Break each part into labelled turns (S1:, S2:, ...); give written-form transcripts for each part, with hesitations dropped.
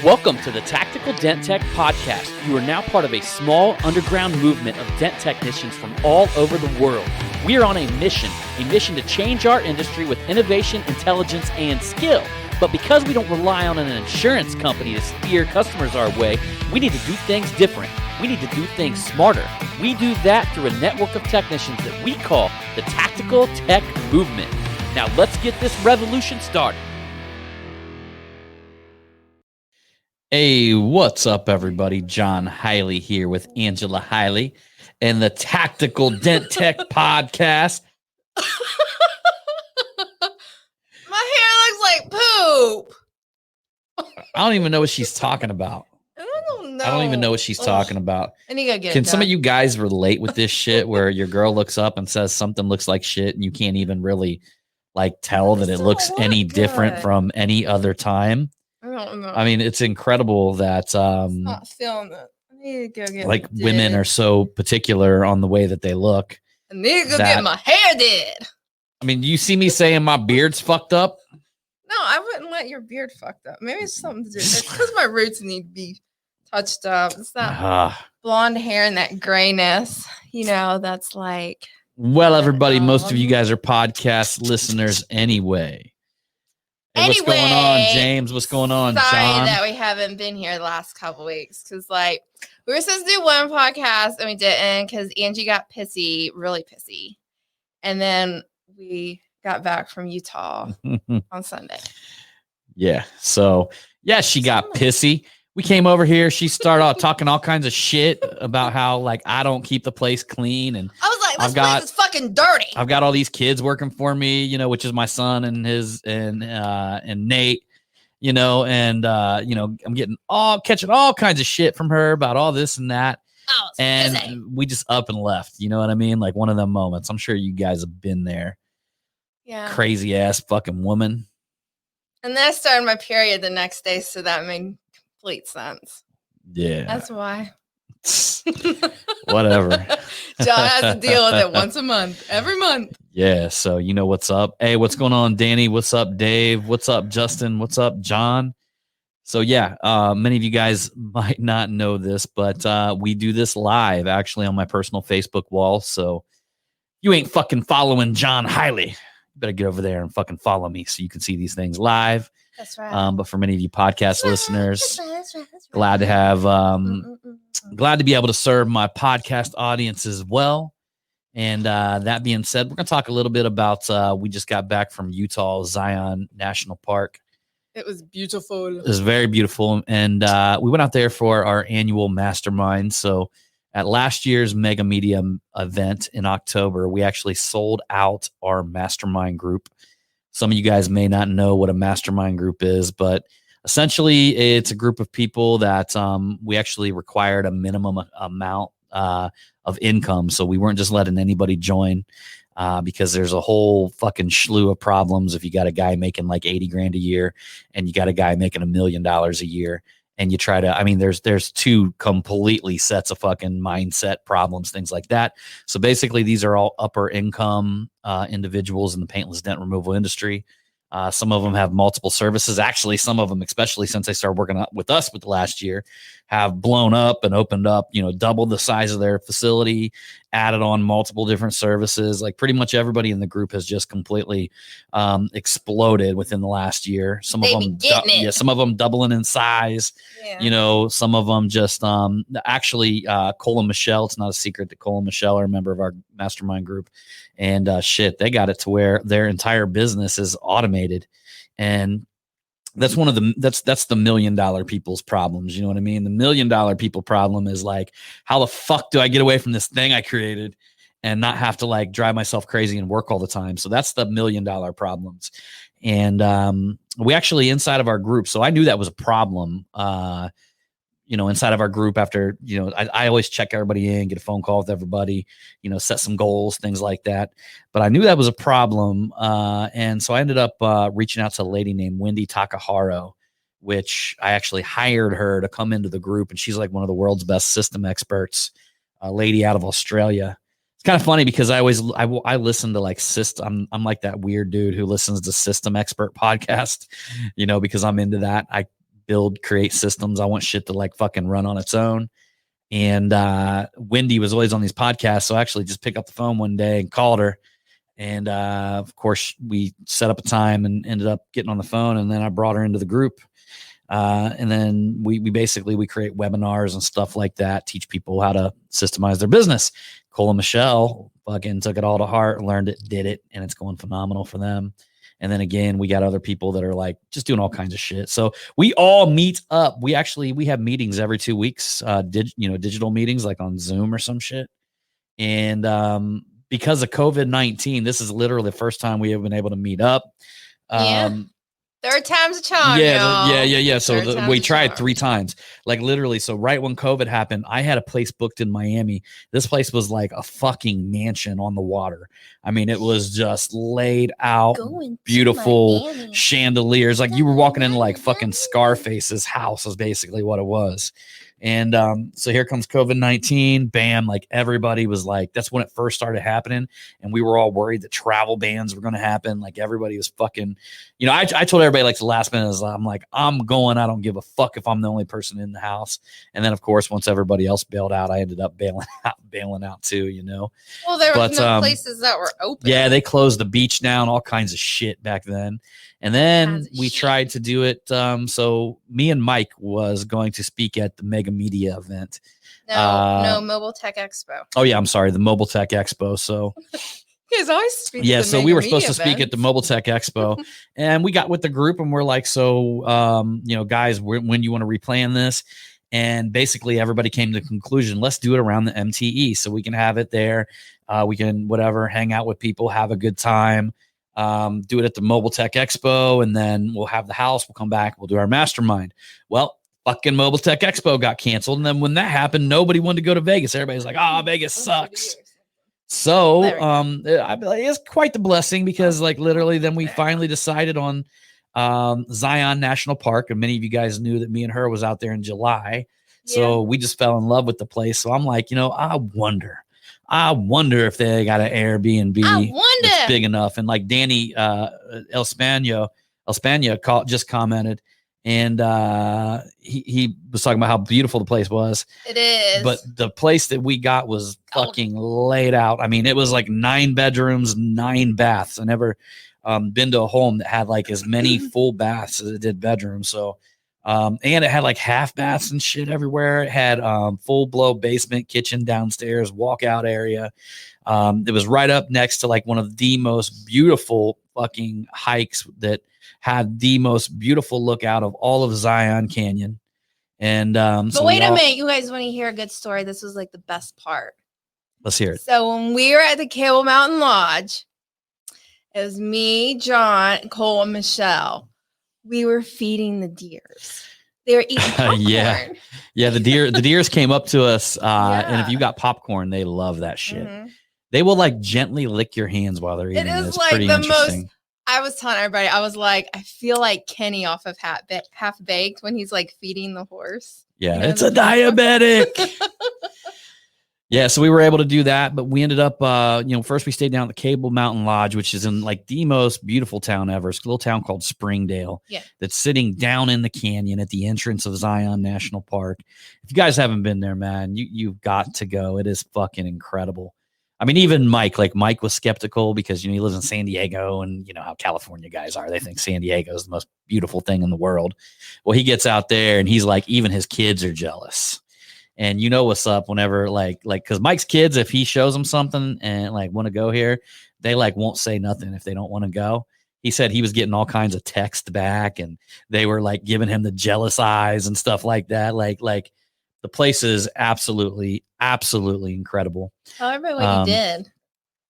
S1: Welcome to the Tactical Dent Tech Podcast. You are now part of a small underground movement of dent technicians from all over the world. We are on a mission to change our industry with innovation, intelligence, and skill. But because we don't rely on an insurance company to steer customers our way, we need to do things different. We need to do things smarter. We do that through a network of technicians that we call the Tactical Tech Movement. Now let's get this revolution started. Hey, what's up, everybody? John Hiley here with Angela Hiley and the Tactical Dent Tech Podcast.
S2: My hair looks like poop.
S1: I don't even know what she's talking about.
S2: I don't know.
S1: I don't even know what she's talking about.
S2: I need to go get
S1: Can
S2: it
S1: some of
S2: done.
S1: you guys relate with this shit where your girl looks up and says something looks like shit and you can't even really like tell that it looks any different from any other time?
S2: I don't know.
S1: I mean, it's incredible that
S2: not feeling it. I need to go get
S1: like
S2: it
S1: women
S2: did.
S1: are so particular on the way that they look.
S2: I need to go
S1: that-
S2: get my hair did.
S1: I mean, you see me saying my beard's fucked up?
S2: No, I wouldn't let your beard fucked up. Maybe it's something to do. It's because my roots need to be touched up. It's that blonde hair and that grayness. You know, that's like.
S1: Well, everybody, most of you guys are podcast listeners anyway. Hey, what's going on, James? What's going on,
S2: Sorry
S1: John?
S2: that we haven't been here the last couple weeks because, like, we were supposed to do one podcast and we didn't because Angie got pissy, really pissy, and then we got back from Utah on Sunday.
S1: Yeah. So, yeah, she got pissy. We came over here. She started out talking all kinds of shit about how, like, I don't keep the place clean. And
S2: I was like, this place is fucking dirty.
S1: I've got all these kids working for me, you know, which is my son and his and Nate, you know, and, you know, I'm catching all kinds of shit from her about all this and that.
S2: Oh,
S1: and
S2: busy.
S1: We just up and left. You know what I mean? Like one of them moments. I'm sure you guys have been there.
S2: Yeah.
S1: Crazy ass fucking woman.
S2: And then I started my period the next day, so that made complete sense.
S1: Yeah.
S2: That's why.
S1: Whatever.
S2: John has to deal with it once a month, every month.
S1: Yeah. So you know what's up. Hey, what's going on, Danny? What's up, Dave? What's up, Justin? What's up, John? So yeah, many of you guys might not know this, but we do this live actually on my personal Facebook wall. So you ain't fucking following John Hiley. You better get over there and fucking follow me so you can see these things live.
S2: That's right.
S1: But for many of you podcast listeners,
S2: That's right.
S1: glad to have glad to be able to serve my podcast audience as well. And that being said, we're gonna talk a little bit about we just got back from Utah, Zion National Park.
S2: It was beautiful.
S1: It was very beautiful. And we went out there for our annual Mastermind. So at last year's Mega Media event in October, we actually sold out our Mastermind group. Some of you guys may not know what a Mastermind group is, but essentially it's a group of people that we actually required a minimum amount of income. So we weren't just letting anybody join because there's a whole fucking slew of problems if you got a guy making like 80 grand a year and you got a guy making $1 million a year. And you try to, I mean, there's two completely sets of fucking mindset problems, things like that. So basically, these are all upper income individuals in the paintless dent removal industry. Some of them have multiple services. Actually, some of them, especially since they started working with us with the last year, have blown up and opened up, you know, doubled the size of their facility, added on multiple different services. Like pretty much everybody in the group has just completely exploded within the last year. Some of them, some of them doubling in size. Yeah. You know, some of them just actually Cole and Michelle. It's not a secret that Cole and Michelle are a member of our mastermind group, and shit, they got it to where their entire business is automated, and that's one of the that's the $1 million people's problems. You know what I mean? The $1 million people problem is like, how the fuck do I get away from this thing I created and not have to like drive myself crazy and work all the time? So that's the $1 million problems. And we actually inside of our group, so I knew that was a problem. You know, inside of our group after, you know, I always check everybody in, get a phone call with everybody, you know, set some goals, things like that. But I knew that was a problem. And so I ended up reaching out to a lady named Wendy Takaharo, which I actually hired her to come into the group. And she's like one of the world's best system experts, a lady out of Australia. It's kind of funny because I listen to like system. I'm like that weird dude who listens to System Expert podcast, you know, because I'm into that. I create systems. I want shit to like fucking run on its own. And Wendy was always on these podcasts, so I actually just picked up the phone one day and called her. And of course, we set up a time and ended up getting on the phone. And then I brought her into the group. And then we create webinars and stuff like that, teach people how to systemize their business. Cole and Michelle fucking took it all to heart, learned it, did it, and it's going phenomenal for them. And then again, we got other people that are like just doing all kinds of shit. So we all meet up. We have meetings every 2 weeks, digital meetings like on Zoom or some shit. And because of COVID-19, this is literally the first time we have been able to meet up.
S2: Third time's a charm.
S1: Yeah. So we tried 3 times, like literally. So right when COVID happened, I had a place booked in Miami. This place was like a fucking mansion on the water. I mean, it was just laid out, beautiful chandeliers. Like you were walking into like fucking Scarface's house is basically what it was. And so here comes COVID-19, bam, like everybody was like, that's when it first started happening. And we were all worried that travel bans were going to happen. Like everybody was fucking, I told everybody like the last minute, I'm like, I'm going, I don't give a fuck if I'm the only person in the house. And then of course, once everybody else bailed out, I ended up bailing out too,
S2: Well, there were no places that were open.
S1: Yeah, they closed the beach down, all kinds of shit back then. And then we tried to do it. So me and Mike was going to speak at the Mega Media event.
S2: No, Mobile Tech Expo.
S1: Oh yeah, I'm sorry, the Mobile Tech Expo. So
S2: always speak.
S1: Yeah, so we were supposed to speak at the Mobile Tech Expo, and we got with the group, and we're like, so guys, when you want to replan this? And basically, everybody came to the conclusion, let's do it around the MTE, so we can have it there. We can hang out with people, have a good time. Do it at the Mobile Tech Expo, and then we'll have the house. We'll come back. We'll do our mastermind. Well, fucking Mobile Tech Expo got canceled. And then when that happened, nobody wanted to go to Vegas. Everybody's like, Vegas sucks. So it's quite the blessing because like literally then we finally decided on Zion National Park. And many of you guys knew that me and her was out there in July. So we just fell in love with the place. So I'm like, I wonder if they got an Airbnb that's big enough. And like Danny El Spania just commented, and he was talking about how beautiful the place was.
S2: It is.
S1: But the place that we got was fucking laid out. I mean, it was like 9 bedrooms, 9 baths. I never been to a home that had like as many full baths as it did bedrooms. So and it had like half baths and shit everywhere. It had full blow basement, kitchen downstairs, walkout area. It was right up next to like one of the most beautiful fucking hikes that had the most beautiful look out of all of Zion Canyon. And
S2: but wait a minute, you guys want to hear a good story? This was like the best part.
S1: Let's hear it.
S2: So when we were at the Cable Mountain Lodge, it was me, John, Cole, and Michelle. We were feeding the deers. They were eating popcorn.
S1: Yeah. The deers came up to us, and if you got popcorn, they love that shit. Mm-hmm. They will like gently lick your hands while they're eating. It is like the most.
S2: I was telling everybody, I was like, I feel like Kenny off of Half Baked when he's like feeding the horse.
S1: Yeah, it's a diabetic. Yeah, so we were able to do that, but we ended up, first we stayed down at the Cable Mountain Lodge, which is in like the most beautiful town ever. It's a little town called Springdale.
S2: Yeah.
S1: That's sitting down in the canyon at the entrance of Zion National Park. If you guys haven't been there, man, you've got to go. It is fucking incredible. I mean, even Mike was skeptical because, he lives in San Diego, and you know how California guys are. They think San Diego is the most beautiful thing in the world. Well, he gets out there and he's like, even his kids are jealous. And you know what's up whenever like, cause Mike's kids, if he shows them something and like want to go here, they like won't say nothing if they don't want to go. He said he was getting all kinds of text back and they were like giving him the jealous eyes and stuff like that. Like the place is absolutely, absolutely incredible.
S2: Tell everybody what you did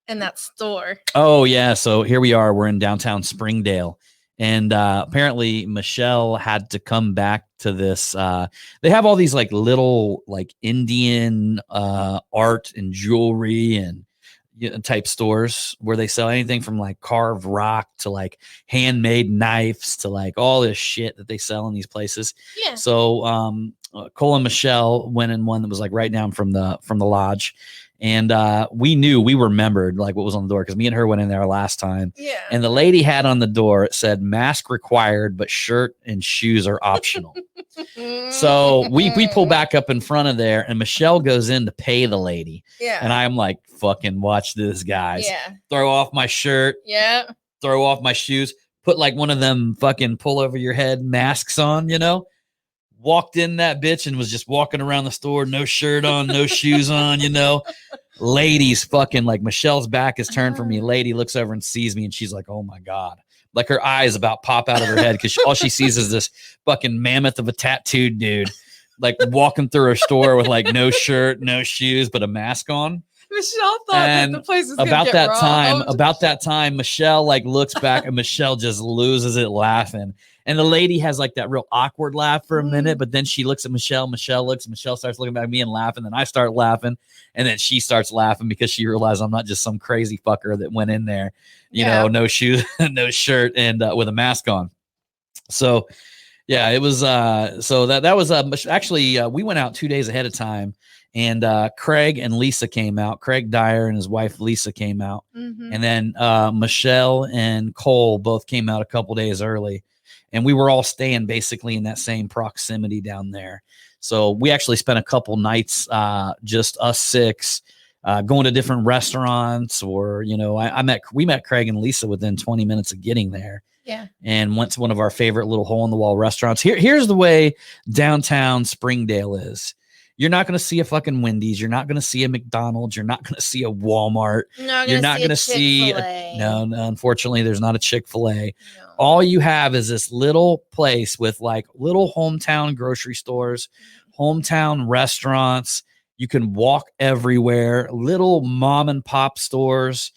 S2: in that store.
S1: Oh yeah. So here we are. We're in downtown Springdale. And apparently Michelle had to come back to this. They have all these like little like Indian art and jewelry and type stores where they sell anything from like carved rock to like handmade knives to like all this shit that they sell in these places.
S2: Yeah.
S1: So Cole and Michelle went in one that was like right down from the lodge. And we knew, we remembered like what was on the door because me and her went in there last time.
S2: Yeah.
S1: And the lady had on the door, it said mask required, but shirt and shoes are optional. So we pull back up in front of there and Michelle goes in to pay the lady.
S2: Yeah.
S1: And I'm like, fucking watch this, guys.
S2: Yeah.
S1: Throw off my shirt.
S2: Yeah.
S1: Throw off my shoes. Put like one of them fucking pull over your head masks on, you know? Walked in that bitch and was just walking around the store, no shirt on, no shoes on, you know. Ladies fucking like Michelle's back is turned from me. Lady looks over and sees me and she's like, oh my God. Like her eyes about pop out of her head because all she sees is this fucking mammoth of a tattooed dude like walking through her store with like no shirt, no shoes, but a mask on.
S2: Michelle thought that the place was
S1: about
S2: get
S1: that
S2: robbed.
S1: time. About that time, Michelle like looks back and Michelle just loses it laughing. And the lady has like that real awkward laugh for a minute, but then she looks at Michelle. Michelle starts looking back at me and laughing. Then I start laughing, and then she starts laughing because she realized I'm not just some crazy fucker that went in there, you know, no shoes, no shirt, and with a mask on. So, yeah, it was. So that was actually we went out 2 days ahead of time. And Craig and Lisa came out. Craig Dyer and his wife Lisa came out. And then Michelle and Cole both came out a couple days early. And we were all staying basically in that same proximity down there. So we actually spent a couple nights, just us six, going to different restaurants or, you know, we met Craig and Lisa within 20 minutes of getting there.
S2: Yeah.
S1: And went to one of our favorite little hole in the wall restaurants. Here's the way downtown Springdale is. You're not going to see a fucking Wendy's. You're not going to see a McDonald's. You're not going to see a Walmart. You're not going to see. No, unfortunately, there's not a Chick-fil-A. No. All you have is this little place with like little hometown grocery stores, hometown restaurants. You can walk everywhere. Little mom and pop stores.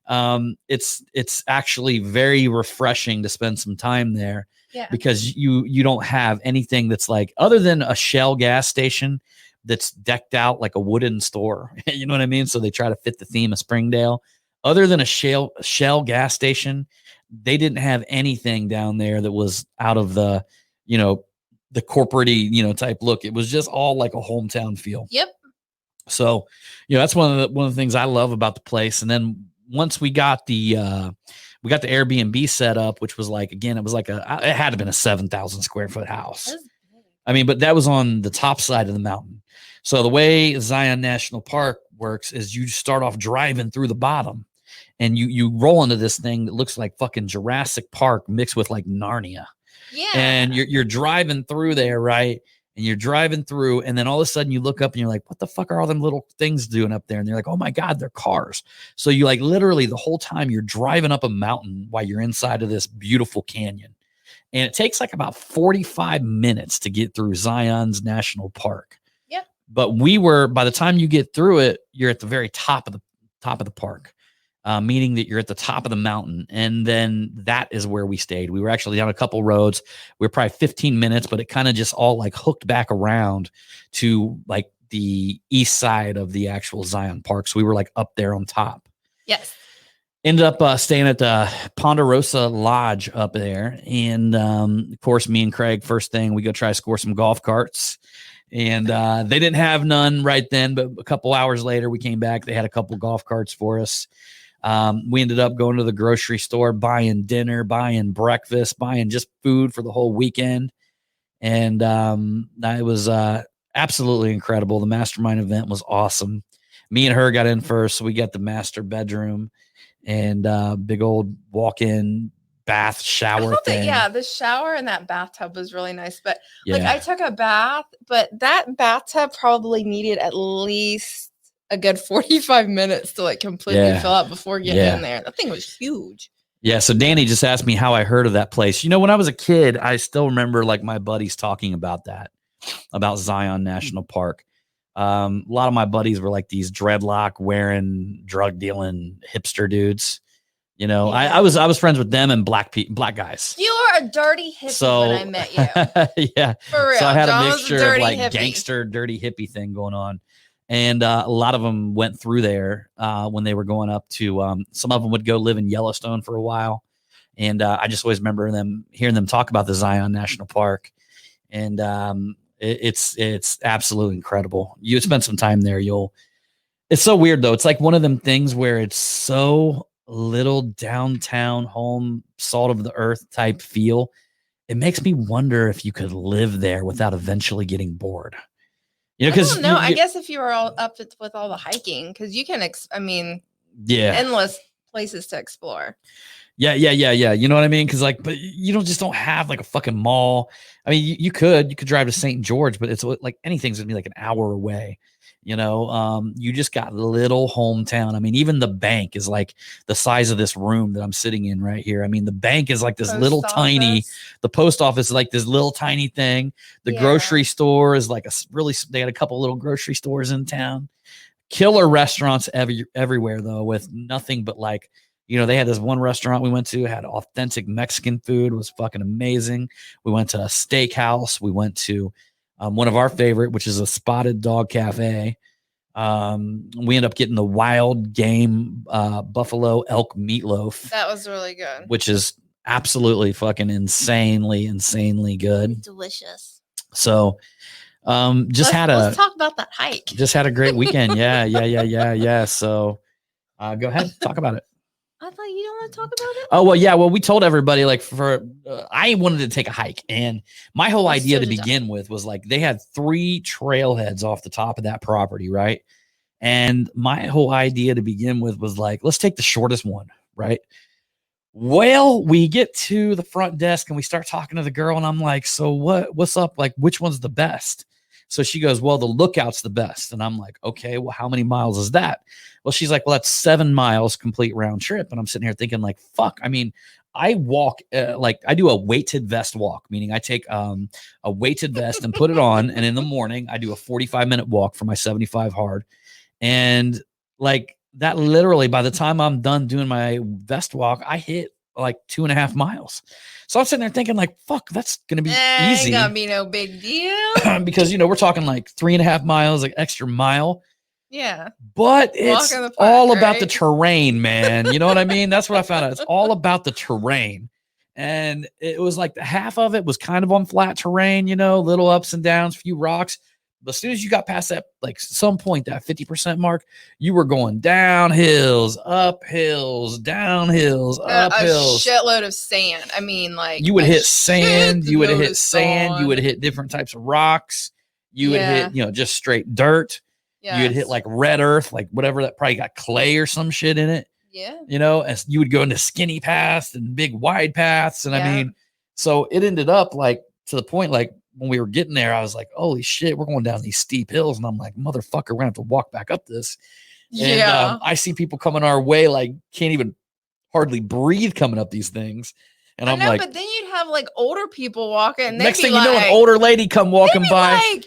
S1: It's actually very refreshing to spend some time there. Yeah. Because you don't have anything that's like other than a Shell gas station that's decked out like a wooden store. You know what I mean? So they try to fit the theme of Springdale. Other than a Shell gas station, they didn't have anything down there that was out of the, you know, the corporate-y, you know, type look. It was just all like a hometown feel.
S2: Yep.
S1: So, you know, that's one of the things I love about the place. And then once we got the Airbnb set up, which was like, again, it had to been a 7,000 square foot house. I mean, but that was on the top side of the mountain. So the way Zion National Park works is you start off driving through the bottom and you roll into this thing that looks like fucking Jurassic Park mixed with like Narnia. Yeah. And you're driving through there, right? And you're driving through, and then all of a sudden you look up and you're like, what the fuck are all them little things doing up there? And they're like, oh my God, they're cars. So you like literally the whole time you're driving up a mountain while you're inside of this beautiful canyon. And it takes like about 45 minutes to get through Zion's National Park. Yep. But by the time you get through it, you're at the very top of the park, meaning that you're at the top of the mountain. And then that is where we stayed. We were actually down a couple roads. We were probably 15 minutes, but it kind of just all like hooked back around to like the east side of the actual Zion Park. So we were like up there on top.
S2: Yes.
S1: Ended up staying at the Ponderosa Lodge up there. And, of course, me and Craig, first thing, we go try to score some golf carts. And they didn't have none right then, but a couple hours later, we came back. They had a couple golf carts for us. We ended up going to the grocery store, buying dinner, buying breakfast, buying just food for the whole weekend. And it was absolutely incredible. The Mastermind event was awesome. Me and her got in first, so we got the master bedroom. And big old walk-in bath shower thing.
S2: The shower and that bathtub was really nice. But like I took a bath, but that bathtub probably needed at least a good 45 minutes to like completely fill up before getting in there. That thing was huge.
S1: Yeah. So Danny just asked me how I heard of that place. You know, when I was a kid, I still remember like my buddies talking about Zion National Park. A lot of my buddies were like these dreadlock wearing, drug dealing hipster dudes. You know, I was friends with them and black guys.
S2: You were a dirty hippie when I met you.
S1: Yeah,
S2: for real.
S1: So I had
S2: John
S1: a mixture of like
S2: hippie.
S1: Gangster, dirty hippie thing going on, and a lot of them went through there when they were going up to. Some of them would go live in Yellowstone for a while, and I just always remember hearing them talk about the Zion National Park, and It's absolutely incredible. You spend some time there, it's so weird though. It's like one of them things where it's so little downtown home, salt of the earth type feel. It makes me wonder if you could live there without eventually getting bored.
S2: I don't know. I guess if you were all up with all the hiking, because you can, endless places to explore.
S1: Yeah. You know what I mean? Because but you don't have like a fucking mall. I mean, you could drive to St. George, but it's like anything's gonna be like an hour away. You just got little hometown. I mean, even the bank is like the size of this room that I'm sitting in right here. I mean, the bank is like this little tiny, the post office is like this little tiny thing. The grocery store is like they had a couple little grocery stores in town. Killer restaurants everywhere though, with nothing but like, they had this one restaurant we went to, had authentic Mexican food, was fucking amazing. We went to a steakhouse. We went to one of our favorite, which is a Spotted Dog Cafe. We end up getting the wild game buffalo elk meatloaf.
S2: That was really good.
S1: Which is absolutely fucking insanely good.
S2: Delicious.
S1: So let's
S2: talk about that hike.
S1: Just had a great weekend. Yeah. So go ahead, talk about it.
S2: I thought you don't want to talk about it.
S1: Oh, well, yeah. Well, we told everybody I wanted to take a hike, and my whole idea to begin with was like, they had 3 trailheads off the top of that property. Right. And my whole idea to begin with was like, let's take the shortest one. Right. Well, we get to the front desk and we start talking to the girl, and I'm like, so what's up? Like, which one's the best? So she goes, well, the Lookout's the best. And I'm like, okay, well, how many miles is that? Well, she's like, well, that's 7 miles complete round trip. And I'm sitting here thinking like, fuck. I mean, I walk I do a weighted vest walk, meaning I take a weighted vest and put it on. And in the morning, I do a 45-minute walk for my 75 hard. And like that, literally, by the time I'm done doing my vest walk, I hit like 2.5 miles. So I'm sitting there thinking like, fuck, that's going to be easy.
S2: Ain't gonna be no big deal.
S1: Because, we're talking like 3.5 miles, like extra mile.
S2: Yeah.
S1: But it's all about the terrain, man. You know what I mean? That's what I found out. It's all about the terrain. And it was like the half of it was kind of on flat terrain, little ups and downs, few rocks. But as soon as you got past that, like some point, that 50% mark, you were going down hills, up hills, down hills, up hills.
S2: A shitload of sand. I mean, like
S1: you would hit sand, you would hit sand, you would hit different types of rocks, you would hit, just straight dirt. Yes. You would hit like red earth, like whatever, that probably got clay or some shit in it.
S2: Yeah.
S1: As you would go into skinny paths and big wide paths. And I mean, so it ended up like to the point, like when we were getting there, I was like, holy shit, we're going down these steep hills. And I'm like, motherfucker, we're gonna have to walk back up this. And I see people coming our way, like can't even hardly breathe coming up these things. And I'm like,
S2: but then you'd have like older people walking.
S1: Next thing you know, an older lady come walking by.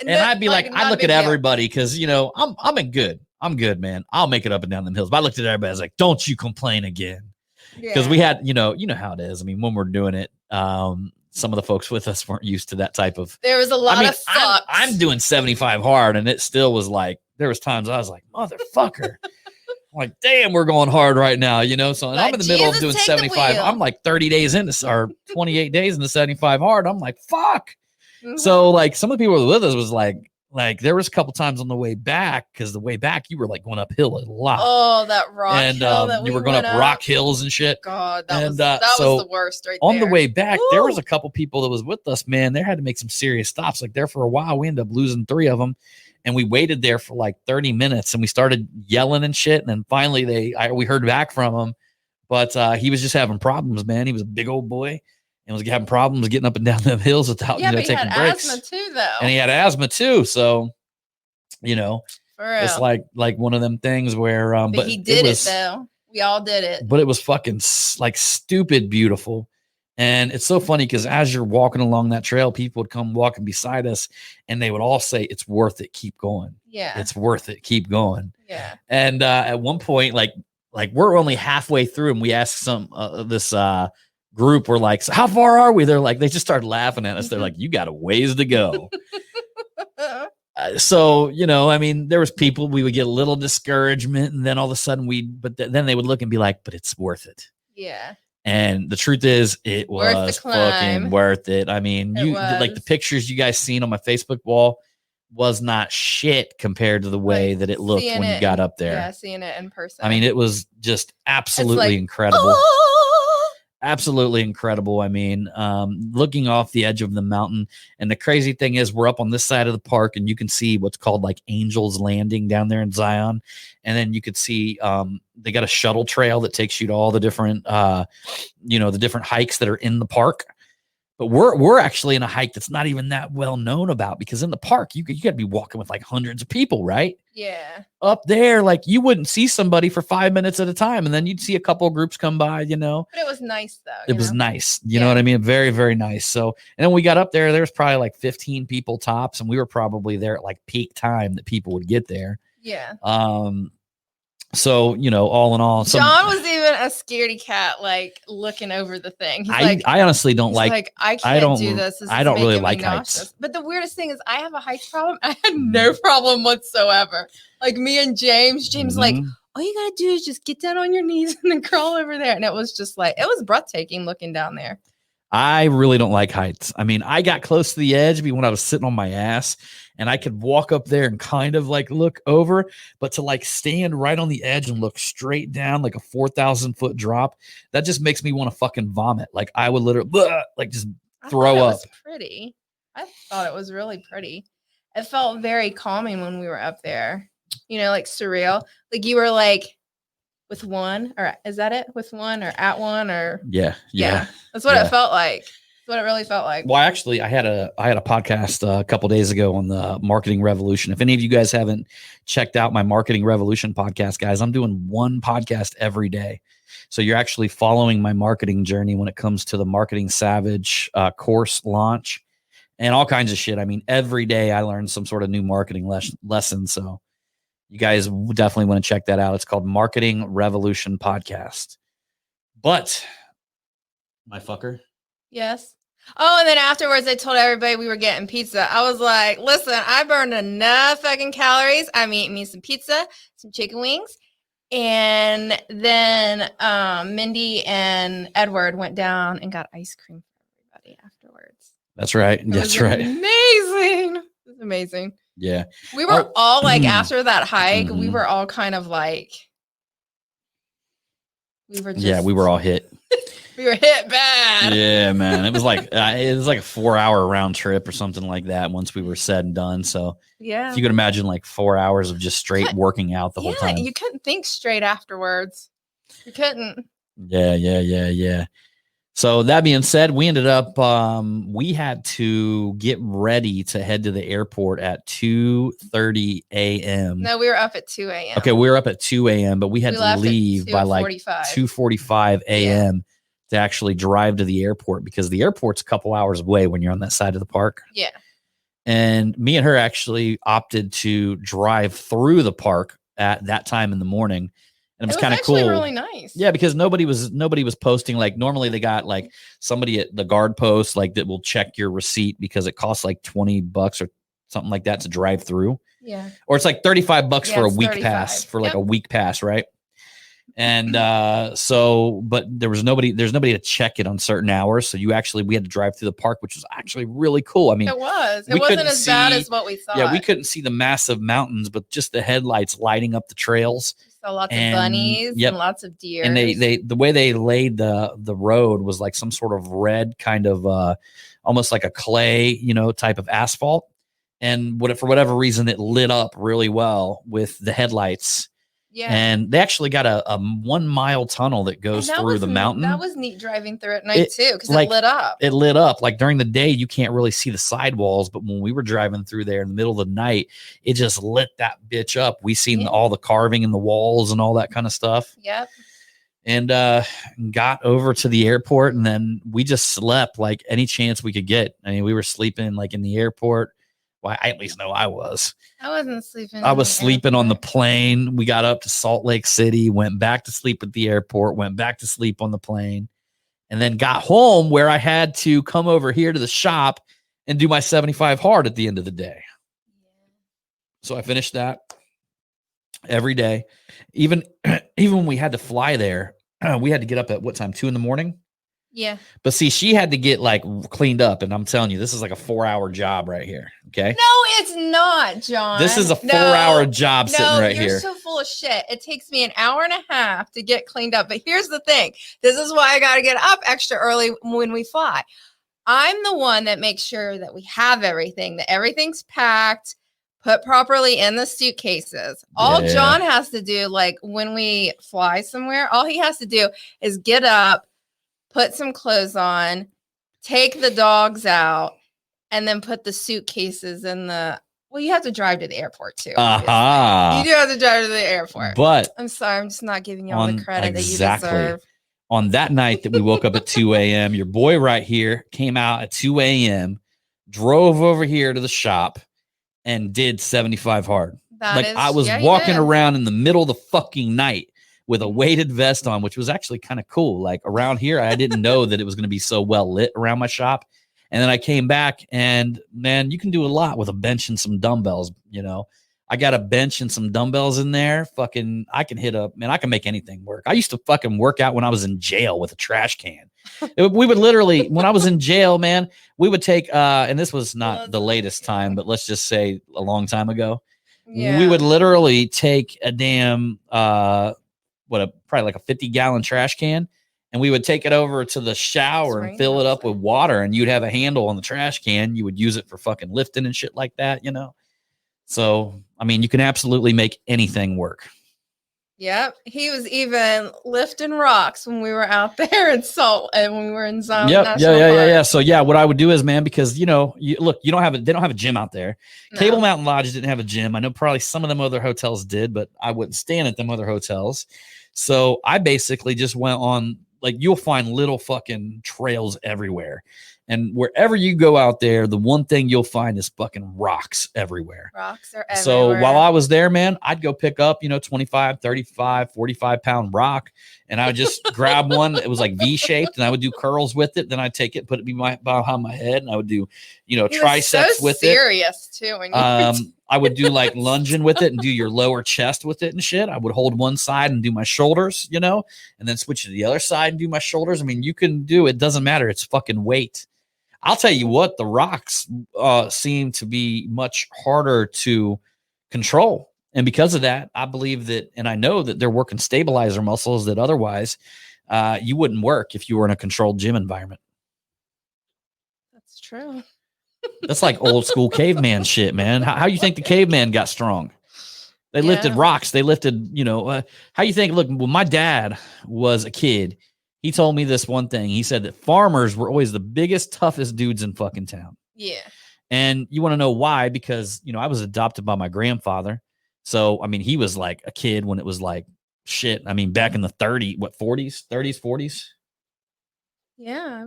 S1: And I'd be like, I look at everybody because, I'm in good. I'm good, man. I'll make it up and down them hills. But I looked at everybody. I was like, don't you complain again. Because we had, you know how it is. I mean, when we're doing it, some of the folks with us weren't used to that type of.
S2: There was a lot of sucks.
S1: I'm doing 75 hard, and it still was like, there was times I was like, motherfucker. Like, damn, we're going hard right now, So and I'm in the middle of doing 75. I'm like 30 days into, or 28 days into 75 hard. I'm like, fuck. Mm-hmm. So like some of the people who were with us was like there was a couple times on the way back, because the way back you were like going uphill a lot.
S2: Oh, that rock hill that
S1: you were going up rock hills and shit.
S2: God, that was the worst right there.
S1: On the way back, there was a couple people that was with us, man. They had to make some serious stops. Like there for a while, we ended up losing 3 of them, and we waited there for like 30 minutes, and we started yelling and shit. And then finally we heard back from him, but he was just having problems, man. He was a big old boy. And was having problems getting up and down them hills without taking breaks.
S2: He had asthma too, though.
S1: And he had asthma too, so it's like one of them things where.
S2: But he did it though. We all did it.
S1: But it was fucking like stupid beautiful, and it's so funny because as you're walking along that trail, people would come walking beside us, and they would all say, "It's worth it. Keep going.
S2: Yeah,
S1: it's worth it. Keep going."
S2: Yeah.
S1: And at one point, like we're only halfway through, and we asked this group, we're like, so how far are we? They're like, they just started laughing at us. They're like, you got a ways to go. So I mean, there was people, we would get a little discouragement, and then all of a sudden then they would look and be like, but it's worth it.
S2: Yeah.
S1: And the truth is, it
S2: Worth the
S1: was
S2: climb.
S1: fucking worth it. I mean,
S2: It
S1: like the
S2: was.
S1: pictures you guys seen on my Facebook wall was not shit compared to the way
S2: Like,
S1: that it looked when you got up there.
S2: Yeah, seeing it in person.
S1: I mean, it was just absolutely
S2: like,
S1: incredible.
S2: "Oh!"
S1: Absolutely incredible. I mean, looking off the edge of the mountain. And the crazy thing is, we're up on this side of the park, and you can see what's called like Angel's Landing down there in Zion. And then you could see they got a shuttle trail that takes you to all the different, the different hikes that are in the park. But we're actually in a hike that's not even that well known about, because in the park, you got to be walking with like hundreds of people, right?
S2: Yeah.
S1: Up there, like you wouldn't see somebody for 5 minutes at a time, and then you'd see a couple of groups come by,
S2: But it was nice though.
S1: It was nice. You know what I mean? Very, very nice. So, and then we got up there was probably like 15 people tops, and we were probably there at like peak time that people would get there.
S2: Yeah.
S1: So, all in all,
S2: John was even a scaredy cat, like looking over the thing.
S1: I honestly don't like,
S2: I can't do this.
S1: I don't really like heights.
S2: But the weirdest thing is I have a height problem. I had no problem whatsoever. Like me and James like, all you gotta do is just get down on your knees and then crawl over there. And it was just like, it was breathtaking looking down there.
S1: I really don't like heights. I mean, I got close to the edge when I was sitting on my ass, and I could walk up there and kind of like look over, but to like stand right on the edge and look straight down like a 4,000-foot drop, that just makes me want to fucking vomit. Like I would literally like just throw up.
S2: It was pretty. I thought it was really pretty. It felt very calming when we were up there. Like surreal. Like you were like with one, or is that it? With one or at one or
S1: yeah.
S2: That's what it felt like. That's what it really felt like.
S1: Well, actually, I had a podcast a couple days ago on the Marketing Revolution. If any of you guys haven't checked out my Marketing Revolution podcast, guys, I'm doing one podcast every day. So you're actually following my marketing journey when it comes to the Marketing Savage course launch and all kinds of shit. I mean, every day I learn some sort of new marketing lesson. So you guys definitely want to check that out. It's called Marketing Revolution Podcast. But my fucker.
S2: Yes. Oh, and then afterwards, I told everybody we were getting pizza. I was like, listen, I burned enough fucking calories. I'm eating me some pizza, some chicken wings. And then Mindy and Edward went down and got ice cream for everybody afterwards.
S1: That's right. That's right.
S2: Amazing. It was amazing.
S1: Yeah.
S2: We were all like, after that hike, we were all kind of like, we were
S1: all hit.
S2: We were hit bad.
S1: Yeah, man. It was like a 4-hour round trip or something like that once we were said and done. So
S2: yeah,
S1: if you could imagine like 4 hours of just straight working out the whole time.
S2: You couldn't think straight afterwards. You couldn't.
S1: Yeah. So that being said, we ended up, we had to get ready to head to the airport at 2:30 a.m.
S2: No, we were up at 2 a.m.
S1: Okay, we were up at 2 a.m., but we had to leave by like 2:45 a.m. to actually drive to the airport, because the airport's a couple hours away when you're on that side of the park.
S2: Yeah.
S1: And me and her actually opted to drive through the park at that time in the morning. And it was kind of cool.
S2: Really nice.
S1: Yeah, because nobody was posting. Like normally they got like somebody at the guard post like that will check your receipt, because it costs like $20 or something like that to drive through.
S2: Yeah.
S1: Or it's like $35 for a week pass, for like a week pass, right? And but there's nobody to check it on certain hours. So we had to drive through the park, which was actually really cool. I mean,
S2: it wasn't as bad as what we thought.
S1: Yeah, we couldn't see the massive mountains, but just the headlights lighting up the trails.
S2: So lots of bunnies and lots of deer.
S1: And the way they laid the road was like some sort of red kind of almost like a clay, type of asphalt. And for whatever reason, it lit up really well with the headlights. Yeah. And they actually got a 1 mile tunnel that goes through the mountain.
S2: That was neat driving through at night too, because it lit up.
S1: It lit up. Like during the day, you can't really see the sidewalls, but when we were driving through there in the middle of the night, it just lit that bitch up. We seen all the carving in the walls and all that kind of stuff.
S2: Yep.
S1: And got over to the airport, and then we just slept like any chance we could get. I mean, we were sleeping like in the airport. Well, I at least know I was.
S2: I wasn't sleeping.
S1: I was sleeping on the plane. We got up to Salt Lake City, went back to sleep at the airport, went back to sleep on the plane, and then got home where I had to come over here to the shop and do my 75 hard at the end of the day. So I finished that every day. Even when we had to fly there, we had to get up at what time? 2 a.m.
S2: Yeah.
S1: But see, she had to get like cleaned up, and I'm telling you, this is like a 4-hour job right here. Okay.
S2: No, it's not, John.
S1: This is a 4-hour job sitting right
S2: you're
S1: here.
S2: so full of shit. It takes me an hour and a half to get cleaned up. But here's the thing. This is why I got to get up extra early when we fly. I'm the one that makes sure that we have everything, that everything's packed, put properly in the suitcases. All John has to do, like when we fly somewhere, all he has to do is get up, put some clothes on, take the dogs out, and then put the suitcases in the. Well, you have to drive to the airport too. You do have to drive to the airport.
S1: But
S2: I'm sorry, I'm just not giving you all the credit that you deserve.
S1: On that night that we woke up at 2 a.m., your boy right here came out at 2 a.m., drove over here to the shop, and did 75 hard. I was walking around in the middle of the fucking night with a weighted vest on, which was actually kind of cool. Like around here, I didn't know that it was going to be so well lit around my shop. And then I came back, and man, you can do a lot with a bench and some dumbbells. You know, I got a bench and some dumbbells in there. Fucking, I can I can make anything work. I used to fucking work out when I was in jail with a trash can. We would literally, when I was in jail, man, we would take, and this was not the latest time, but let's just say a long time ago. Yeah. We would literally take a damn, probably like a 50-gallon trash can, and we would take it over to the shower and fill it up with water, and you'd have a handle on the trash can. You would use it for fucking lifting and shit like that, you know? So, I mean, you can absolutely make anything work.
S2: Yep. He was even lifting rocks when we were out there in Salt and when we were in Zion.
S1: Yep. Yeah. So yeah, what I would do is, man, because they don't have a gym out there. No. Cable Mountain Lodge didn't have a gym. I know probably some of them other hotels did, but I wouldn't stand at them other hotels. So I basically just went on, like, you'll find little fucking trails everywhere. And wherever you go out there, the one thing you'll find is fucking rocks everywhere.
S2: Rocks are everywhere.
S1: So while I was there, man, I'd go pick up, 25, 35, 45-pound rock, and I would just grab one. It was like V-shaped, and I would do curls with it. Then I'd take it, put it behind my head, and I would do, triceps with it.
S2: Serious too. When
S1: I would do like lunging with it and do your lower chest with it and shit. I would hold one side and do my shoulders, and then switch to the other side and do my shoulders. I mean, you can do it. Doesn't matter. It's fucking weight. I'll tell you what, the rocks seem to be much harder to control. And because of that, I believe that, and I know that they're working stabilizer muscles that otherwise you wouldn't work if you were in a controlled gym environment.
S2: That's true.
S1: That's like old school caveman shit, man. How you think the caveman got strong? They lifted rocks. They lifted, how you think, look, when my dad was a kid, he told me this one thing. He said that farmers were always the biggest, toughest dudes in fucking town.
S2: Yeah.
S1: And you want to know why? Because, I was adopted by my grandfather. So, I mean, he was like a kid when it was like shit. I mean, back in the 40s?
S2: Yeah.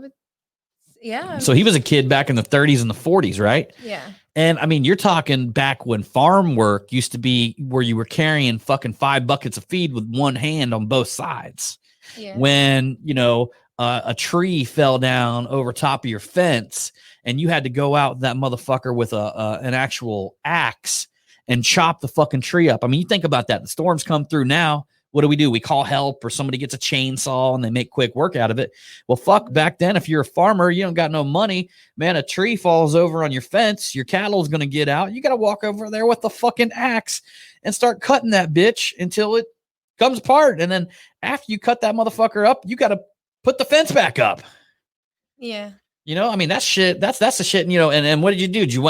S2: Yeah.
S1: So he was a kid back in the 30s and the 40s, right?
S2: Yeah.
S1: And I mean, you're talking back when farm work used to be where you were carrying fucking 5 buckets of feed with one hand on both sides.
S2: Yeah.
S1: When, a tree fell down over top of your fence and you had to go out that motherfucker with an actual axe and chop the fucking tree up. I mean, you think about that. The storms come through now. What do? We call help, or somebody gets a chainsaw and they make quick work out of it. Well, fuck, back then, if you're a farmer, you don't got no money, man, a tree falls over on your fence, your cattle's going to get out. You got to walk over there with the fucking axe and start cutting that bitch until it comes apart. And then after you cut that motherfucker up, you got to put the fence back up.
S2: Yeah.
S1: I mean, that's shit. That's the shit. And what did you do? Did you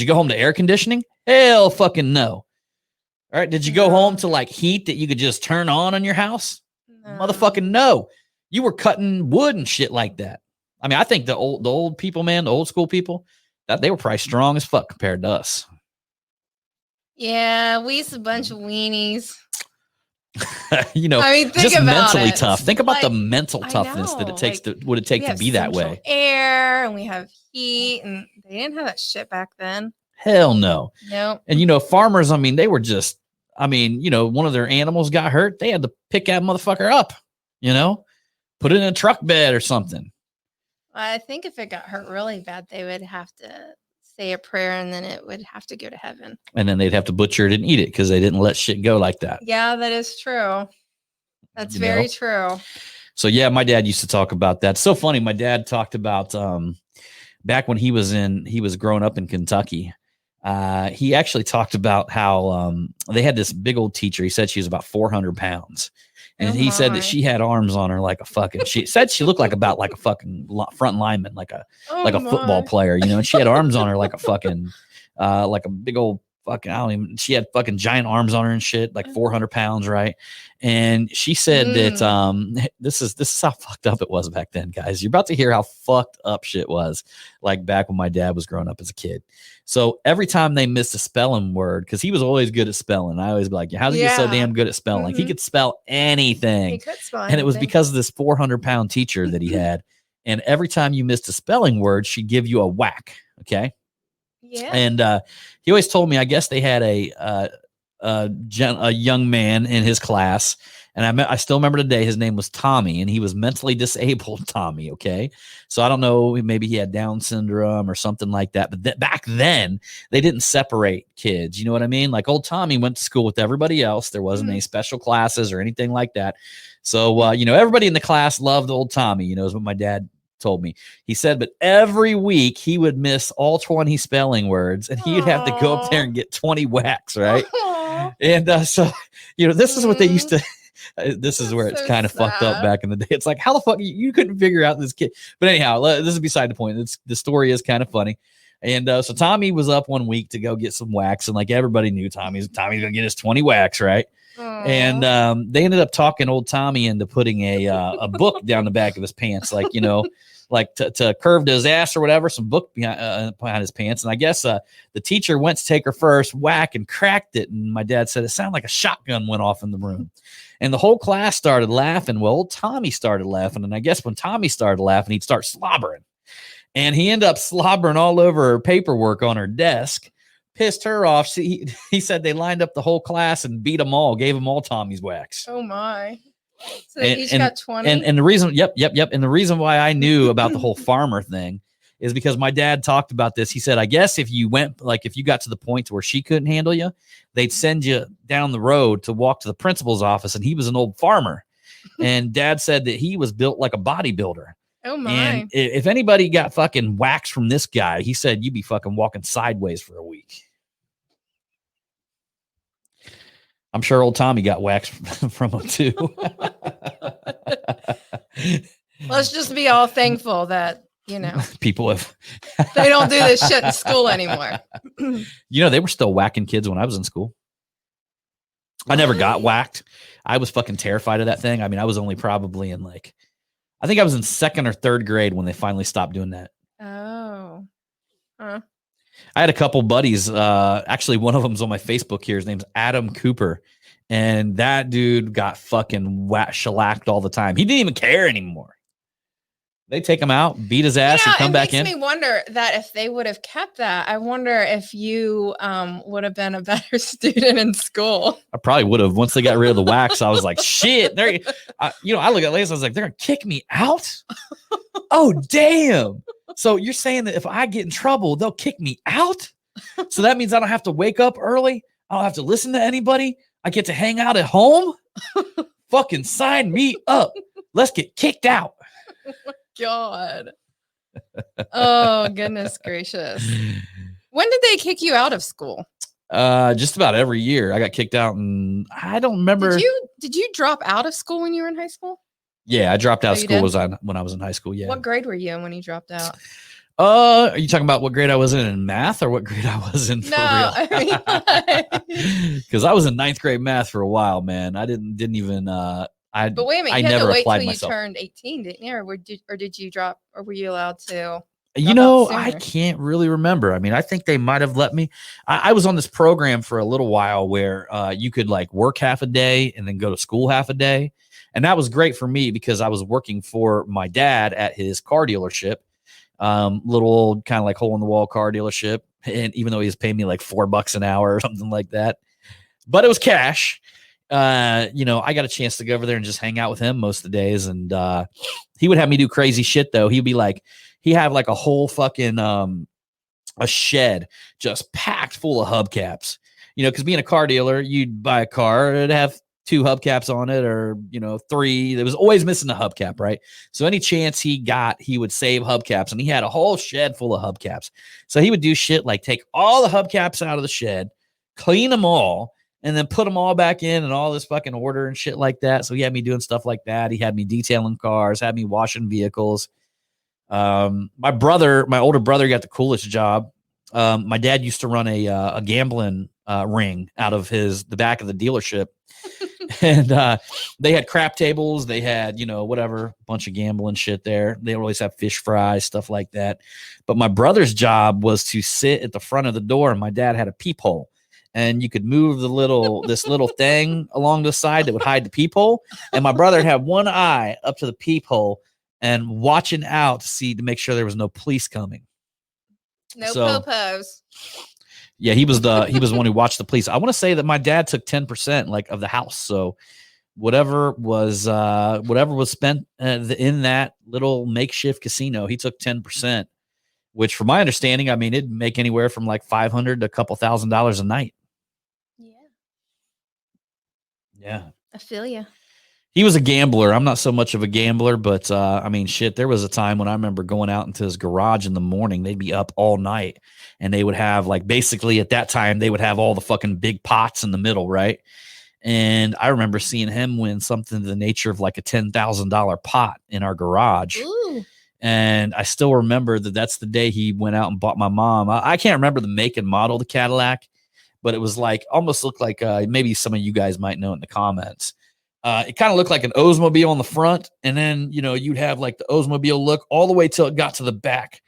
S1: go home to air conditioning? Hell fucking no. All right. Did you go home to like heat that you could just turn on your house? No. Motherfucking no. You were cutting wood and shit like that. I mean, I think the old people, man, the old school people, that they were probably strong as fuck compared to us.
S2: Yeah, we used a bunch of weenies.
S1: I mean, just mentally tough. Think about the mental toughness that it takes to be that way.
S2: Air, and we have heat, and they didn't have that shit back then.
S1: Hell no.
S2: Nope.
S1: And farmers, I mean, they were just, one of their animals got hurt. They had to pick that motherfucker up, put it in a truck bed or something.
S2: I think if it got hurt really bad, they would have to say a prayer, and then it would have to go to heaven. And
S1: then they'd have to butcher it and eat it because they didn't let shit go like that.
S2: Yeah, that is true. That's
S1: you
S2: very
S1: know?
S2: true.
S1: So yeah, my dad used to talk about that. So funny. My dad talked about back when he was growing up in Kentucky. He actually talked about how they had this big old teacher. He said she was about 400 pounds. And he said that she had arms on her like a fucking. She said she looked like a fucking front lineman, like a football player, you know. And she had arms on her like a fucking, like a big old fucking. I don't even. She had fucking giant arms on her and shit, like 400 pounds, right? And she said that this is how fucked up it was back then, guys. You're about to hear how fucked up shit was, like back when my dad was growing up as a kid. So every time they missed a spelling word, because he was always good at spelling, I always be like, how's he get so damn good at spelling? Like he could spell anything.
S2: He could spell
S1: and it was because of this 400-pound teacher that he had. And every time you missed a spelling word, she'd give you a whack. Okay.
S2: Yeah.
S1: And he always told me, I guess they had a young man in his class, and I still remember today. His name was Tommy, and he was mentally disabled. Tommy, okay. So I don't know, maybe he had Down syndrome or something like that. But back then, they didn't separate kids. You know what I mean? Like old Tommy went to school with everybody else. There wasn't any special classes or anything like that. So everybody in the class loved old Tommy. You know, is what my dad told me. He said, but every week he would miss all 20 spelling words, and he'd have to go up there and get 20 whacks, right? And so, this is what they used to. This is where it's kind of fucked up back in the day. It's like, how the fuck you couldn't figure out this kid? But anyhow, this is beside the point. The story is kind of funny. And so Tommy was up one week to go get some whacks, and like everybody knew Tommy's gonna get his 20 whacks, right? And they ended up talking old Tommy into putting a book down the back of his pants, like like to curve to his ass or whatever, some book behind his pants. And I guess the teacher went to take her first whack and cracked it. And my dad said it sounded like a shotgun went off in the room. And the whole class started laughing. Well, old Tommy started laughing. And I guess when Tommy started laughing, he'd start slobbering. And he ended up slobbering all over her paperwork on her desk. Pissed her off. He said they lined up the whole class and beat them all, gave them all Tommy's whacks.
S2: Oh my. So they each got 20.
S1: And the reason, yep. And the reason why I knew about the whole farmer thing is because my dad talked about this. He said, I guess if you got to the point to where she couldn't handle you, they'd send you down the road to walk to the principal's office. And he was an old farmer. And dad said that he was built like a bodybuilder.
S2: Oh my.
S1: And if anybody got fucking whacks from this guy, he said, you'd be fucking walking sideways for a week. I'm sure old Tommy got waxed from him too.
S2: Let's just be all thankful that,
S1: people have.
S2: They don't do this shit in school anymore.
S1: They were still whacking kids when I was in school. I never got whacked. I was fucking terrified of that thing. I mean, I was only probably in I think I was in second or third grade when they finally stopped doing that.
S2: Oh. Huh.
S1: I had a couple buddies. Actually, one of them's on my Facebook here. His name's Adam Cooper. And that dude got fucking shellacked all the time. He didn't even care anymore. They take him out, beat his ass, and come back in.
S2: It makes me wonder that if they would have kept that, I wonder if you would have been a better student in school.
S1: I probably would have. Once they got rid of the wax, I was like, shit. I look at Lace, I was like, they're going to kick me out? Oh, damn. So you're saying that if I get in trouble, they'll kick me out? So that means I don't have to wake up early? I don't have to listen to anybody? I get to hang out at home? Fucking sign me up. Let's get kicked out.
S2: God. Oh, goodness gracious. When did they kick you out of school?
S1: Just about every year. I got kicked out, and I don't remember.
S2: Did you drop out of school when you were in high school?
S1: Yeah, I dropped out of school when I was in high school. Yeah.
S2: What grade were you in when you dropped out?
S1: Are you talking about what grade I was in math, or what grade I was in for real?
S2: I mean,
S1: because I was in ninth grade math for a while, man. I didn't even.
S2: But wait a minute,
S1: I
S2: you had
S1: never
S2: to wait
S1: applied
S2: till
S1: myself.
S2: You turned 18, didn't you? Or did you drop? Or were you allowed to?
S1: I can't really remember. I mean, I think they might have let me. I was on this program for a little while where you could work half a day and then go to school half a day. And that was great for me because I was working for my dad at his car dealership, little old kind of hole in the wall car dealership. And even though he was paying me $4 an hour or something like that, but it was cash. I got a chance to go over there and just hang out with him most of the days. And he would have me do crazy shit though. He'd be he had a whole fucking a shed just packed full of hubcaps, because being a car dealer, you'd buy a car, it'd have 2 hubcaps on it or, 3. There was always missing a hubcap, right? So any chance he got, he would save hubcaps, and he had a whole shed full of hubcaps. So he would do shit like take all the hubcaps out of the shed, clean them all, and then put them all back in and all this fucking order and shit like that. So he had me doing stuff like that. He had me detailing cars, had me washing vehicles. My older brother got the coolest job. My dad used to run a gambling ring out of the back of the dealership. And they had crap tables. They had, whatever, bunch of gambling shit there. They always have fish fries, stuff like that. But my brother's job was to sit at the front of the door, and my dad had a peephole. And you could move this little thing along the side that would hide the peephole. And my brother had one eye up to the peephole and watching out to make sure there was no police coming.
S2: No popos.
S1: Yeah, he was the one who watched the police. I want to say that my dad took 10% like of the house. So whatever was spent in that little makeshift casino, he took 10%. Which, from my understanding, I mean, it'd make anywhere from like $500 to a couple $1,000s a night. Yeah.
S2: I feel you.
S1: He was a gambler. I'm not so much of a gambler, but I mean, shit, there was a time when I remember going out into his garage in the morning. They'd be up all night, and they would have, like, basically at that time, they would have all the fucking big pots in the middle, right? And I remember seeing him win something to the nature of like a $10,000 pot in our garage.
S2: Ooh.
S1: And I still remember that's the day he went out and bought my mom. I can't remember the make and model of the Cadillac, but it was like, almost looked like maybe some of you guys might know in the comments. It kind of looked like an Oldsmobile on the front. And then, you'd have like the Oldsmobile look all the way till it got to the back.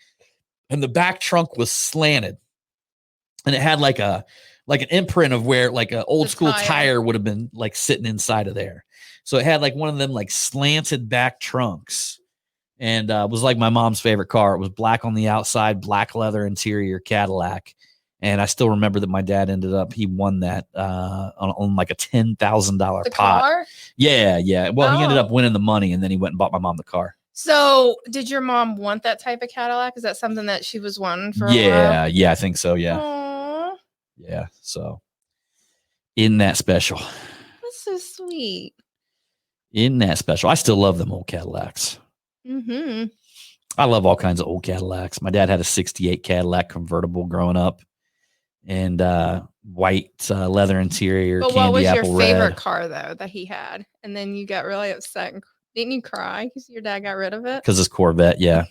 S1: And the back trunk was slanted. And it had like an imprint of where like an old school tire would have been like sitting inside of there. So it had like one of them like slanted back trunks. And it was like my mom's favorite car. It was black on the outside, black leather interior Cadillac. And I still remember that my dad he won that on like a $10,000 pot.
S2: Car?
S1: Yeah. Well, he ended up winning the money, and then he went and bought my mom the car.
S2: So did your mom want that type of Cadillac? Is that something that she was wanting for a while?
S1: Yeah, I think so, yeah.
S2: Aww.
S1: Yeah, so isn't that special?
S2: That's so sweet.
S1: Isn't that special? I still love them old Cadillacs.
S2: Mm-hmm.
S1: I love all kinds of old Cadillacs. My dad had a 68 Cadillac convertible growing up, and white leather interior.
S2: But what was your favorite
S1: red.
S2: car, though, that he had? And then you got really upset. Didn't you cry because your dad got rid of it?
S1: Because his Corvette, yeah.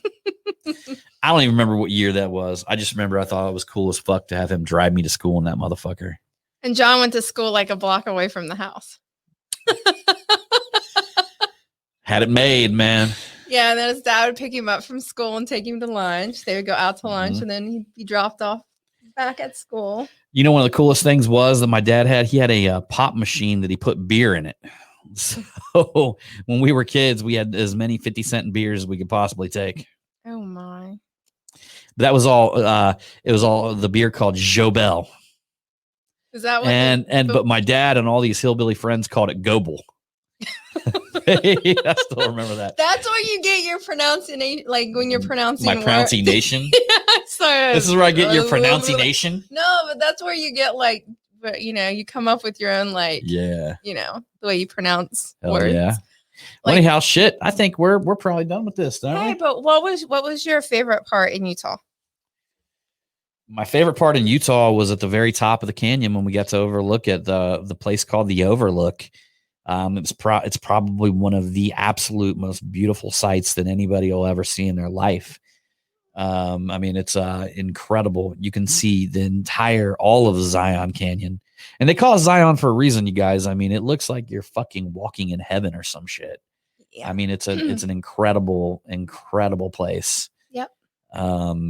S1: I don't even remember what year that was. I just remember I thought it was cool as fuck to have him drive me to school in that motherfucker.
S2: And John went to school like a block away from the house.
S1: Had it made, man.
S2: Yeah, and then his dad would pick him up from school and take him to lunch. They would go out to lunch, and then he'd be dropped off back at school.
S1: One of the coolest things was that my dad had a pop machine that he put beer in it. So when we were kids, we had as many 50-cent beers as we could possibly take.
S2: Oh my!
S1: But that was all. It was all the beer called Jobel.
S2: Is that what?
S1: But my dad and all these hillbilly friends called it Goebel. I still remember that.
S2: That's where you get your pronunciation, like when you're pronouncing
S1: my pronunciation.
S2: Yeah, sorry.
S1: This is where I get your pronunciation.
S2: No, but that's where you get like, you come up with your own the way you pronounce words.
S1: Yeah. Well, anyhow, shit. I think we're probably done with this.
S2: Hey, but what was your favorite part in Utah?
S1: My favorite part in Utah was at the very top of the canyon when we got to overlook at the place called the Overlook. It's probably one of the absolute most beautiful sights that anybody will ever see in their life. I mean, it's incredible. You can see all of Zion Canyon, and they call it Zion for a reason, you guys. I mean, it looks like you're fucking walking in heaven or some shit. Yeah. I mean, it's an incredible, incredible place.
S2: Yep.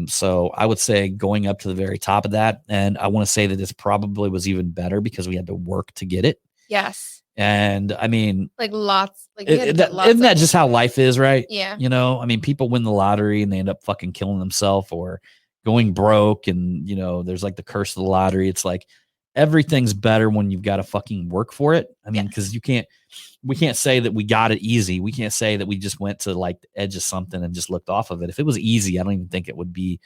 S1: So I would say going up to the very top of that, and I want to say that this probably was even better because we had to work to get it.
S2: Yes.
S1: And I mean,
S2: like lots, like
S1: isn't that just how life is, right?
S2: Yeah.
S1: I mean, people win the lottery and they end up fucking killing themselves or going broke. And, there's like the curse of the lottery. It's like everything's better when you've got to fucking work for it. I mean, because we can't say that we got it easy. We can't say that we just went to like the edge of something and just looked off of it. If it was easy, I don't even think it would be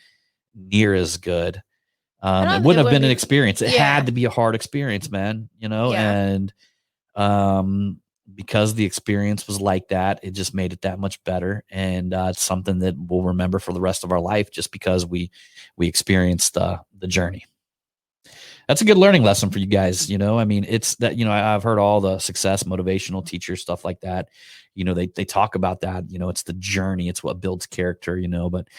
S1: near as good. It wouldn't have been an experience. It had to be a hard experience, man, and Because the experience was like that, it just made it that much better. And it's something that we'll remember for the rest of our life, just because we experienced the journey. That's a good learning lesson for you guys. I mean, it's that, I've heard all the success motivational teachers, stuff like that. They talk about that, it's the journey, it's what builds character, but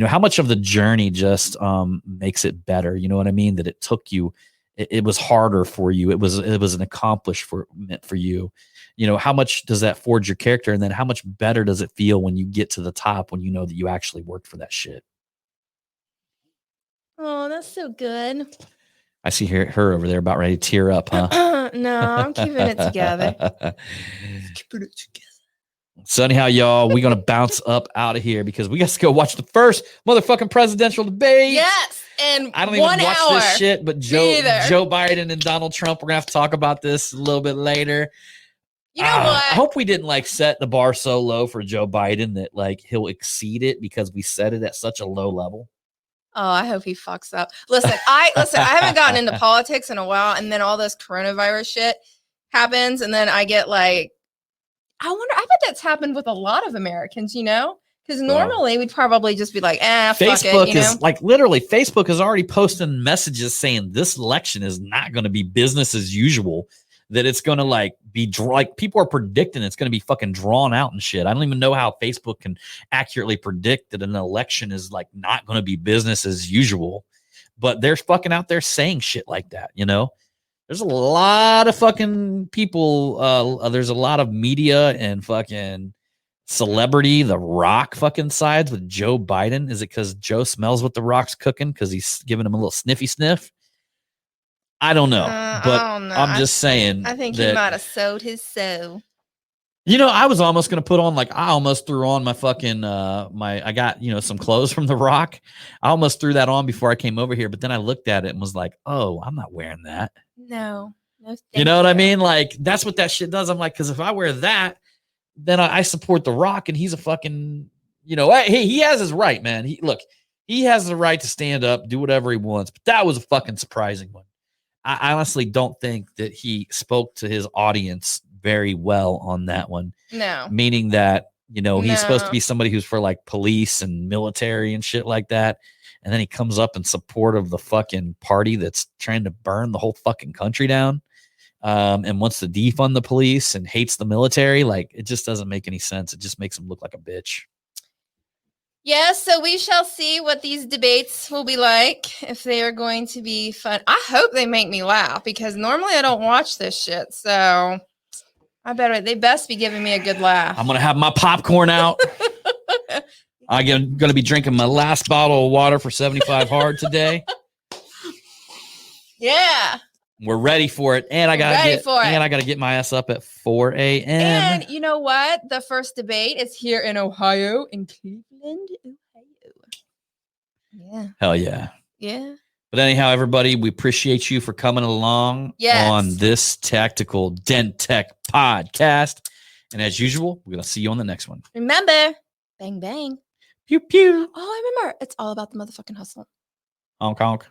S1: how much of the journey just makes it better. You know what I mean? That it took you, it was harder for you. It was an accomplishment for you. How much does that forge your character? And then how much better does it feel when you get to the top, when you know that you actually worked for that shit?
S2: Oh, that's so good.
S1: I see her over there about ready to tear up, huh?
S2: No, I'm keeping it together.
S1: Keeping it together. So anyhow, y'all, we're going to bounce up out of here because we got to go watch the first motherfucking presidential debate.
S2: Yes, and
S1: I don't even watch this shit, but Joe Biden and Donald Trump, we're going to have to talk about this a little bit later.
S2: You know what?
S1: I hope we didn't set the bar so low for Joe Biden that he'll exceed it because we set it at such a low level.
S2: Oh, I hope he fucks up. Listen, I haven't gotten into politics in a while, and then all this coronavirus shit happens, and then I get I bet that's happened with a lot of Americans, because normally we'd probably just be like, fuck
S1: Facebook
S2: it,
S1: is literally Facebook is already posting messages saying this election is not going to be business as usual, that it's going to be people are predicting it's going to be fucking drawn out and shit. I don't even know how Facebook can accurately predict that an election is not going to be business as usual, but they're fucking out there saying shit like that. There's a lot of fucking people. There's a lot of media and fucking celebrity, The Rock fucking sides with Joe Biden. Is it because Joe smells what The Rock's cooking because he's giving him a little sniffy sniff? I don't know, but
S2: I don't know.
S1: I'm just saying.
S2: I think he might have sowed his soul.
S1: I was almost going to put on I almost threw on my fucking I got some clothes from The Rock. I almost threw that on before I came over here, but then I looked at it and was like, oh, I'm not wearing that.
S2: No,
S1: you know what I mean? That's what that shit does. I'm like, because if I wear that, then I support The Rock, and he's a fucking hey, he has his right, man. He has the right to stand up, do whatever he wants. But that was a fucking surprising one. I honestly don't think that he spoke to his audience very well on that one.
S2: No.
S1: Meaning that, he's supposed to be somebody who's for police and military and shit like that. And then he comes up in support of the fucking party that's trying to burn the whole fucking country down, and wants to defund the police and hates the military. It just doesn't make any sense. It just makes him look like a bitch.
S2: Yes, so we shall see what these debates will be like, if they are going to be fun. I hope they make me laugh, because normally I don't watch this shit. So they best be giving me a good laugh.
S1: I'm going to have my popcorn out. I'm going to be drinking my last bottle of water for 75 hard today.
S2: Yeah.
S1: We're ready for it. And I got to get my ass up at 4 a.m.
S2: And you know what? The first debate is here in Ohio, in Cleveland, Ohio. Yeah.
S1: Hell yeah.
S2: Yeah.
S1: But anyhow, everybody, we appreciate you for coming along on this Tactical Dent Tech podcast. And as usual, we're going to see you on the next one.
S2: Remember, bang, bang.
S1: Pew, pew.
S2: Oh, I remember. It's all about the motherfucking hustle.
S1: Honk, honk.